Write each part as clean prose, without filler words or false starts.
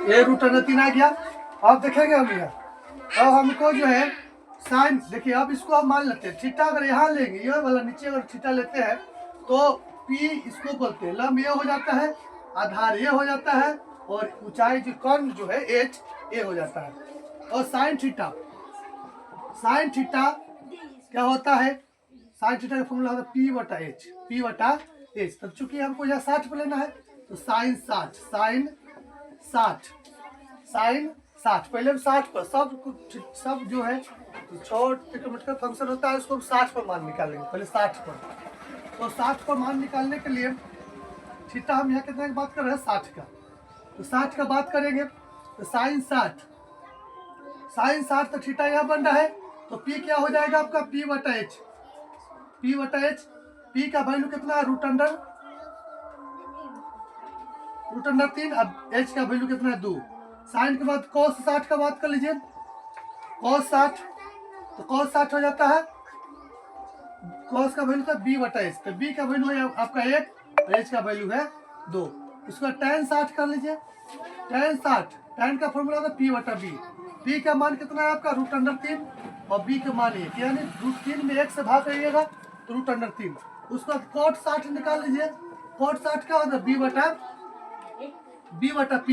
ए root under 3 आ गया। अब देखेंगे हम यहाँ, अब हमको जो है साइन, देखिए अब इसको हम मान लेते हैं थीटा, अगर यहाँ लेंगे ये वाला नीचे अगर थीटा लेते हैं तो पी इसको बोलते हैं, लंब ये हो जाता है, आधार ये हो जाता है, और ऊंचाई जो कर्ण जो है एच ये हो जाता है। और साइन थीटा क्या होता है, साइन थीटा का फॉर्मूला होता है पी बटा एच। तब चूंकि हमको यहाँ 60 पर लेना है तो साइन 60 पहले 60 पर सब जो है छोटे का फंक्शन होता है, उसको हम 60 पर मान निकालेंगे, पहले 60 पर। तो 60 पर मान निकालने के लिए थीटा हम यहाँ कितने की बात कर रहे हैं 60 का, तो 60 का बात करेंगे तो साइन 60 तो थीटा यहाँ बन रहा है, तो पी क्या हो जाएगा आपका पी बटा एच। पी का वैल्यू कितना है रूट अंडर 3, अब एच का वैल्यू कितना है 2। साइन के बाद cos 60 का बात कर लीजिए, cos 60 तो cos 60 हो जाता है, cos का वैल्यू था b बटा एच, तो b का वैल्यू है आपका 1 और h का वैल्यू है 2। उसका tan 60 कर लीजिए, tan का फॉर्मूला था p बटा b। p का मान कितना है आपका रूट अंडर 3 और b का मान 1, यानी रूट 3 में 1 से भाग करिएगा तो रूट अंडर 3। उसका cot 60 निकाल लीजिए, cot 60 का होता है b बटा p,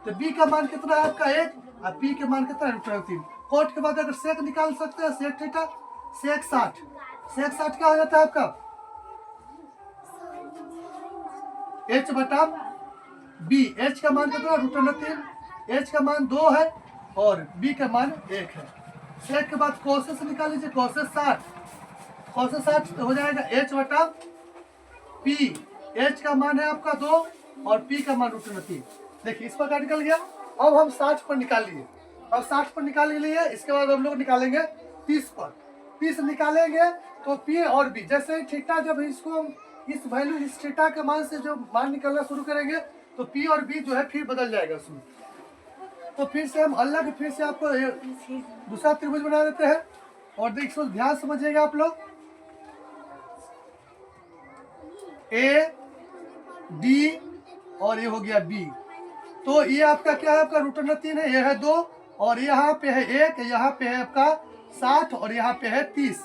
तो b का मान कितना है आपका 1 और p का मान कितना है रूट अंडर 3। cot के बाद अगर sec निकाल सकते हैं, sec थीटा sec 60 क्या हो जाता है आपका h बटा b। h का मान कितना है रूट अंडर 3, h का मान 2 है और b का मान 1 है। sec के बाद cos से निकाल लीजिए, cos 60 हो जाएगा h बटा p। h का मान है आपका 2 और p का मान रूट अंडर 3। देखिए इस पर क्या निकल गया। अब हम 60 पर निकाल लिए, अब 60 पर निकाल लिए, इसके बाद हम लोग निकालेंगे 30 पर। 30 निकालेंगे तो p और b, जैसे थीटा जब इसको इस वैल्यू इस थीटा के मान से जो मान निकलना शुरू करेंगे तो p और b जो है फिर बदल जाएगा उसमें। तो फिर से हम अलग फिर से आपको दूसरा त्रिभुज बना देते हैं, और देखिए ध्यान समझिएगा आप लोग, ए डी और ये हो गया बी। तो ये आपका क्या है, आपका रूट अंडर 3 है, ये है 2 और यहाँ पे है 1, यहाँ पे है आपका 60 और यहाँ पे है 30।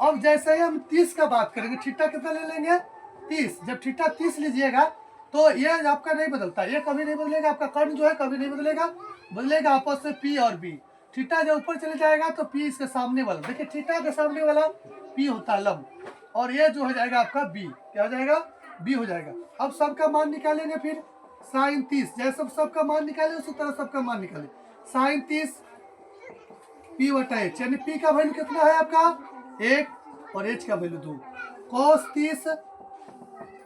अब जैसे ही हम 30 का बात करेंगे, थीटा कितना ले लेंगे 30। जब थीटा 30 लीजिएगा तो ये आपका नहीं बदलता, ये कभी नहीं बदलेगा, आपका कर्ण जो है कभी नहीं बदलेगा आपस में p और b। थीटा जब ऊपर चले जाएगा तो p इसके सामने वाला, देखिए थीटा के सामने वाला p होता है लंब, और ये जो हो जाएगा आपका b, क्या हो जाएगा b हो जाएगा। अब सबका मान निकालेंगे, फिर साइन 30, जैसे सबका मान निकाले उसी तरह सबका मान निकाले। साइन 30 p बटा एच, यानी p का वैल्यू कितना है आपका 1 और h का वैल्यू 2। cos 30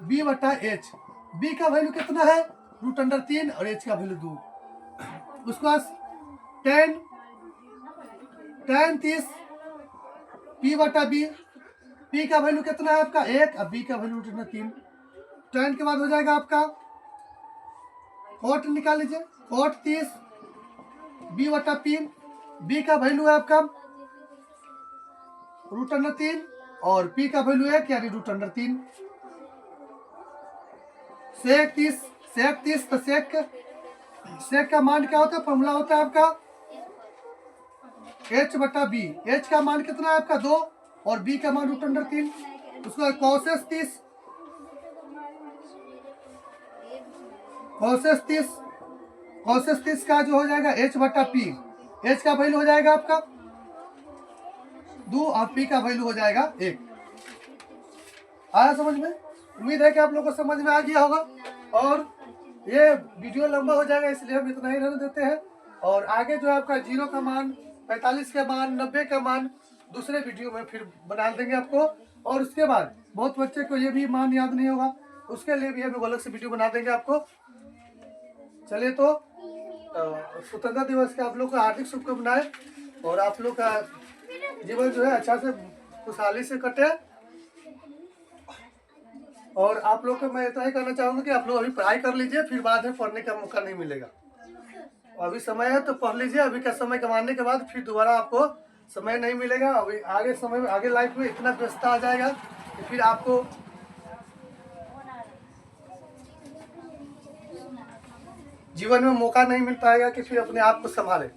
b बटा एच, b का वैल्यू कितना है रूट अंडर 3 और h का वैल्यू 2। उसके बाद tan 30 p बटा b, p का वैल्यू कितना है आपका 1 और b का वैल्यू रूट अंडर 3। tan के बाद हो जाएगा आपका cot निकाल लीजिए, cot 30 b बटा p, b का वैल्यू है आपका रूट अंडर 3 और p का वैल्यू 1 यानी रूट अंडर 3। sec 30 तो sec का मान क्या होता है, फॉर्मूला होता है आपका h बटा b। h का मान कितना है आपका 2 और b का मान रूट अंडर 3। उसका cos 30 का जो हो जाएगा h बटा p, h का वैल्यू हो जाएगा आपका 2 और p का वैल्यू हो जाएगा 1। आया समझ में? उम्मीद है कि आप लोगों को समझ में आ गया होगा, और ये वीडियो लंबा हो जाएगा इसलिए हम इतना ही रहने देते हैं। और आगे जो है आपका 0 का मान, 45 का मान, 90 का मान दूसरे वीडियो में फिर बना देंगे आपको। और उसके बाद बहुत बच्चे को ये भी मान याद नहीं होगा, उसके लिए भी हम अलग से वीडियो बना देंगे आपको। चलिए तो स्वतंत्रता दिवस के आप लोग को हार्दिक शुभकामनाएं, और आप लोग का जीवन जो है अच्छा से खुशहाली से कटे। और आप लोग को मैं इतना ही कहना चाहूँगा कि आप लोग अभी पढ़ाई कर लीजिए, फिर बाद में पढ़ने का मौका नहीं मिलेगा। अभी समय है तो पढ़ लीजिए, अभी का समय कमाने के बाद फिर दोबारा आपको समय नहीं मिलेगा। अभी आगे समय में, आगे लाइफ में इतना व्यस्तता आ जाएगा कि फिर आपको जीवन में मौका नहीं मिल पाएगा कि फिर अपने आप को संभाले।